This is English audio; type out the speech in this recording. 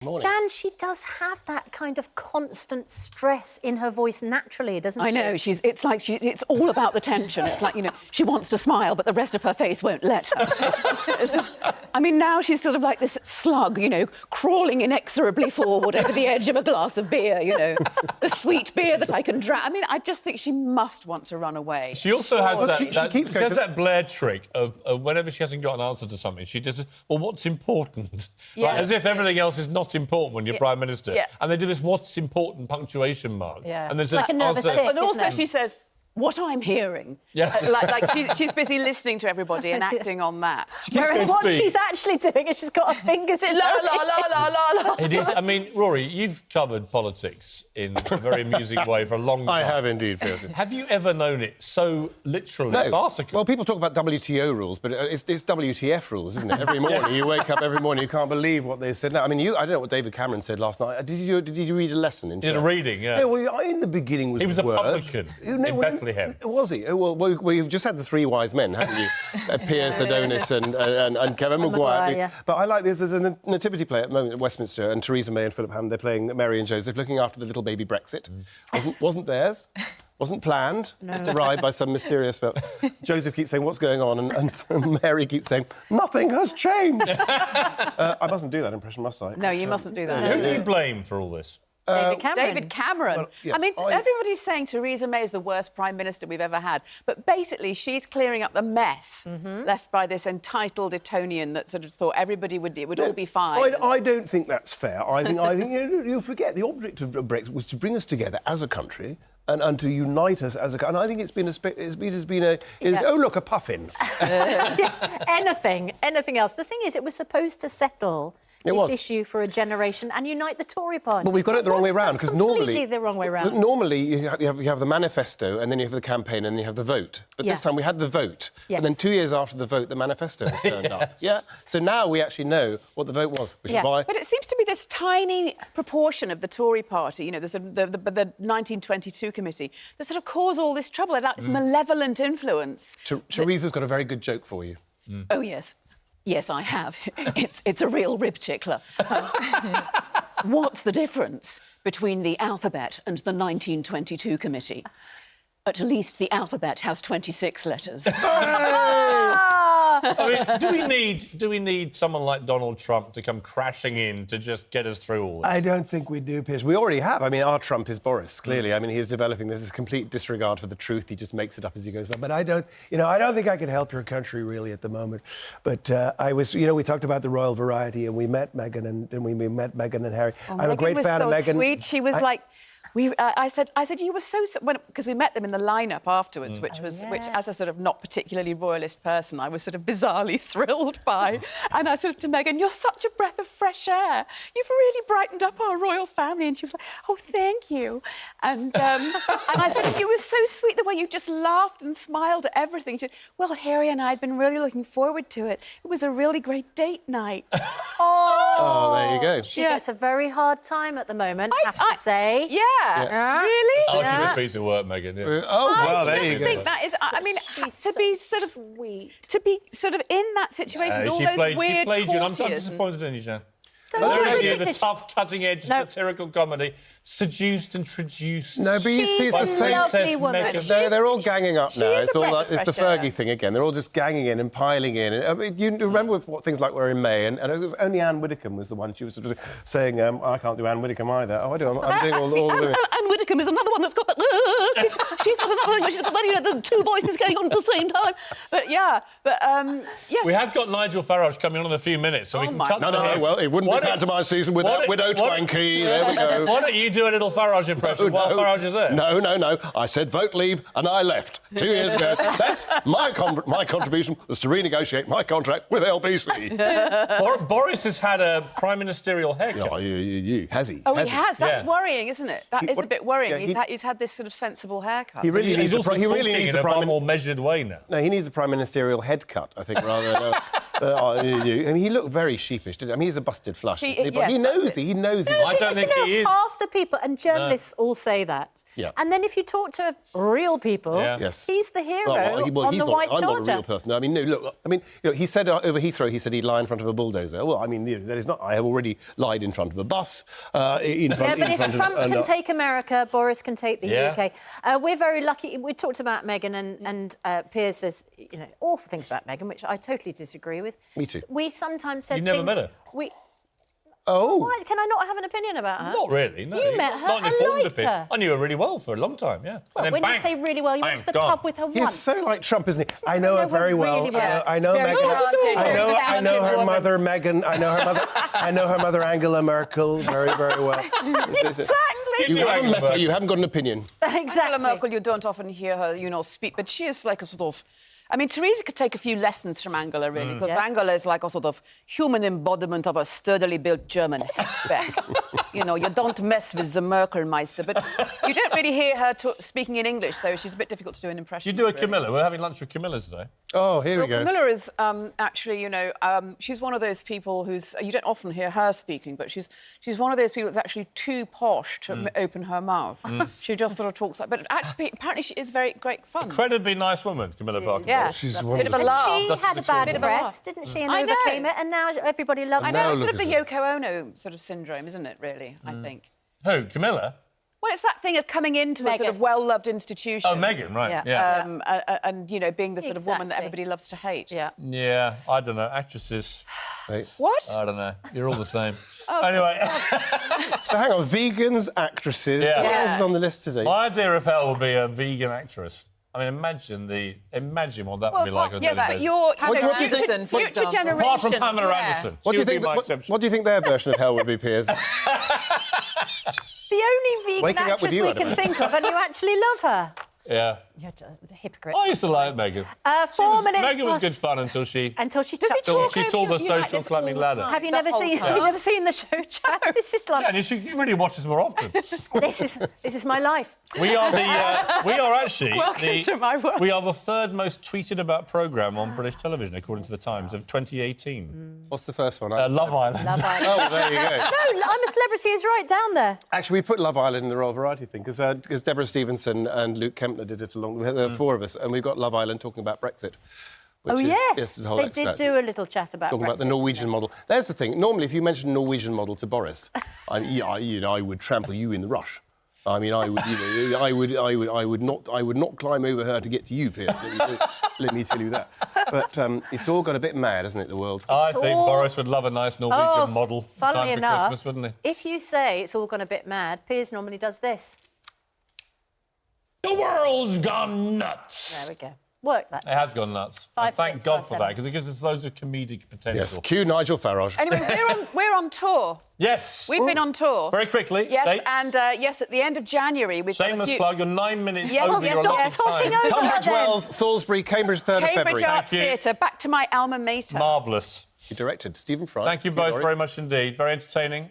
Morning. Jan, she does have that kind of constant stress in her voice naturally, doesn't she? I know. It's all about the tension. It's like, you know, she wants to smile, but the rest of her face won't let her. I mean, now she's sort of like this slug, you know, crawling inexorably forward over the edge of a glass of beer, you know, the sweet beer that I can drown. I mean, I just think she must want to run away. She also has she has that Blair trick of whenever she hasn't got an answer to something, she just says, well, what's important? Yeah. Like, as if everything else is not important when you're Prime Minister. Yeah. And they do this what's important punctuation mark. Yeah. And there's It's like this a nervous answer. tick. And also isn't it? she says, what I'm hearing. Yeah. She's busy listening to everybody and acting on that. Whereas what speak. she's actually doing is she's got her fingers in La, her la, la, la, la, la. It is. I mean, Rory, you've covered politics in a very amusing way for a long time. I have indeed, Piers. Have you ever known it so literally farcical? Well, people talk about WTO rules, but it's WTF rules, isn't it? Every morning, you wake up every morning, you can't believe what they said. Now, I mean, I don't know what David Cameron said last night. Did you read a lesson in Did a church? reading, yeah. Yeah, well, in the beginning was He was a word. publican in Bethlehem. Was he? Well, we've just had the three wise men, haven't you? Piers, Adonis and Kevin Maguire. Yeah. But I like this. There's a nativity play at the moment at Westminster, and Theresa May and Philip Hammond, they're playing Mary and Joseph, looking after the little baby Brexit. Wasn't theirs. Wasn't planned. Just arrived by some mysterious felt. Joseph keeps saying, what's going on? And Mary keeps saying, nothing has changed. I mustn't do that impression, must I? No, you mustn't do that. Who do you blame for all this? David Cameron. David Cameron. Well, yes, I mean, everybody's saying Theresa May is the worst Prime Minister we've ever had. But basically, she's clearing up the mess left by this entitled Etonian that sort of thought everybody would all be fine. I don't think that's fair. I think you forget the object of Brexit was to bring us together as a country and to unite us as a country. And I think it's been oh, look, a puffin. Anything else. The thing is, it was supposed to settle this issue for a generation and unite the Tory party. But we've got it the wrong way round, because completely the wrong way round. Normally you have the manifesto, and then you have the campaign, and then you have the vote. But this time we had the vote, and then 2 years after the vote, the manifesto has turned up. Yeah. So now we actually know what the vote was, which is why. But it seems to be this tiny proportion of the Tory party, you know, the 1922 committee, that sort of cause all this trouble. It's malevolent influence. Theresa's got a very good joke for you. Oh yes. Yes, I have. It's a real rib tickler. What's the difference between the alphabet and the 1922 committee? At least the alphabet has 26 letters. I mean, do we need someone like Donald Trump to come crashing in to just get us through all this? I don't think we do, Piers. We already have. I mean, our Trump is Boris, clearly. I mean, he's developing this complete disregard for the truth. He just makes it up as he goes on. But I don't think I can help your country, really, at the moment. But we talked about the royal variety, and we met Meghan and Harry. I'm a great fan of Meghan. Meghan was so sweet. She was like... I said you were so because we met them in the lineup afterwards, which as a sort of not particularly royalist person, I was sort of bizarrely thrilled by. And I said to Meghan, "You're such a breath of fresh air. You've really brightened up our royal family." And she was like, "Oh, thank you." And I said, "You were so sweet the way you just laughed and smiled at everything." She said, "Well, Harry and I had been really looking forward to it. It was a really great date night." Oh, there you go. She gets a very hard time at the moment, I have to say. Yeah. Really? Oh, she's a piece of work, Meghan. Yeah. Well, there you go. I think that is. I mean, to be sort of sweet, to be sort of in that situation with all those weird she played you, and I'm courtiers disappointed in you, Jan. Don't The tough, cutting-edge satirical comedy, seduced and traduced. No, but you see, it's the same. lovely woman. No, they're all ganging up now. is a breath It's the of fresh Fergie thing again. They're all just ganging in and piling in. I mean, you remember what things like were in May, and it was only Anne Widdecombe was the one. She was sort of saying, "I can't do Anne Widdecombe either." Oh, I do. I'm doing all the. Anne Widdecombe is another one that's got that. She's got another one. She's got the two voices going on at the same time. But yes. We have got Nigel Farage coming on in a few minutes, so we can cut to him. No. Well, it wouldn't be pantomime season without Widow Twankey. There we go. Why don't you do a little Farage impression while Farage is there? No. I said vote leave, and I left 2 years ago. That's my contribution was to renegotiate my contract with LBC. Boris has had a prime ministerial haircut. Oh, has he? Oh, he has. That's worrying, isn't it? That is a bit worrying. Yeah, he's had this sort of sensible haircut. He really He's needs also talking in a far more measured way now. No, he needs a prime ministerial head cut, I think, rather than... I mean, he looked very sheepish, didn't he? I mean, he's a busted flush, isn't he? But yes, he knows it. He knows it. I don't think he is. Half the people, and journalists all say that. Yeah. And then if you talk to real people, Yes. he's the hero Well, on he's the not, white I'm charger. not a real person. I mean, no, look, I mean, he said over Heathrow, he said he'd lie in front of a bulldozer. Well, I mean, that is not. I have already lied in front of a bus. But if Trump can take America, Boris can take the UK. We're very lucky. We talked about Meghan and Piers says, awful things about Meghan, which I totally disagree with. Me too. We sometimes said You never things... met her? Why? Can I not have an opinion about her? Not really, no. You met her Not an and informed liked opinion. her. I knew her really well for a long time, yeah. Well, And then when bang, you say really well, you went to the gone. pub with her He's once. so like Trump, isn't he? I know her her very well. really well. I know Very Meghan. talented, I know her woman. mother, Meghan. I know her mother. I know her mother, Angela Merkel, very, very well. Exactly. You haven't met her. You haven't got an opinion. Exactly. Angela Merkel, you don't often hear her, speak, but she is like a sort of... I mean, Theresa could take a few lessons from Angela, really, because Yes. Angela is like a sort of human embodiment of a sturdily built German hatchback. You don't mess with the Merkelmeister, but you don't really hear her speaking in English, so she's a bit difficult to do an impression. You do a really. Camilla. We're having lunch with Camilla today. Oh, here we go. Camilla is actually, she's one of those people who's... You don't often hear her speaking, but she's one of those people that's actually too posh to open her mouth. She just sort of talks like... But actually, apparently she is very great fun. Incredibly nice woman, Camilla Parker. Yeah, She's a bit wonderful. of a laugh. She That's had a the sort bad of- press, didn't she? And I know. overcame it, and now everybody loves I her. know, Now it's sort of look the at Yoko Ono sort of syndrome, isn't it, really, I think? Who, Camilla? Well, it's that thing of coming into a sort of Meghan. well-loved institution. Oh, Meghan, right. Yeah. And, being the sort of woman that Exactly. everybody loves to hate. Yeah. Yeah, I don't know. Actresses, What? I don't know. You're all the same. Anyway, So hang on, vegans, actresses. Yeah. What else is on the list today? my idea of hell would be a vegan actress. I mean, imagine what that would be like. on Yes, but television. you're Pamela future, Anderson, for future example. generations. Apart from Pamela Anderson. What do She you would be think? my What, exception. what do you think their version of hell would be, Piers? The only vegan Waking up with actress you, we Adam. can think of, and you actually love her. Yeah. You're a hypocrite. I used to like Meghan. 4 minutes Meghan was past- good fun until she... Until she Does he touched- talk she over saw you? the You like social this climbing all the ladder. time? Have you The never whole seen? time. Have you never seen the show, Chat? This is like And you should really watch this more often. this is my life. We are actually Welcome to my world. We are the third most tweeted about programme on British television, according to the Times, of 2018. What's the first one? Love Island. Love Island. Oh, there you go. No, I'm a Celebrity is right down there. Actually, we put Love Island in the Royal Variety thing because Deborah Stevenson and Luke Kempner did it along. There were four of us, and we've got Love Island talking about Brexit. Which is, Yes, the whole they expert. did do a little chat about Talking Brexit, about the Norwegian model. There's the thing. Normally, if you mention Norwegian model to Boris, I would trample you in the rush. I mean, I would not climb over her to get to you, Piers. Let me tell you that. But it's all got a bit mad, hasn't it? The world. I think all- Boris would love a nice Norwegian model. Funnily time for enough, Christmas, wouldn't he? if you say it's all gone a bit mad, Piers normally does this. The world's gone nuts. There we go. Work that. It has gone nuts. Five And thank minutes God past for that, because it gives us loads of comedic potential. Yes. Cue Nigel Farage. Anyway, we're on tour. Yes. We've been on tour. Very quickly. Yes, dates. and yes, at the end of January, we've got a Shameless few... plug. You're 9 minutes Yes, over yes, your stop allotted talking time. over Tunbridge then. Wells, Salisbury, Cambridge, 3rd of Cambridge February. Arts Thank you. Theatre, back to my alma mater. Marvellous. He directed Stephen Fry. Thank you both very much indeed. Very entertaining.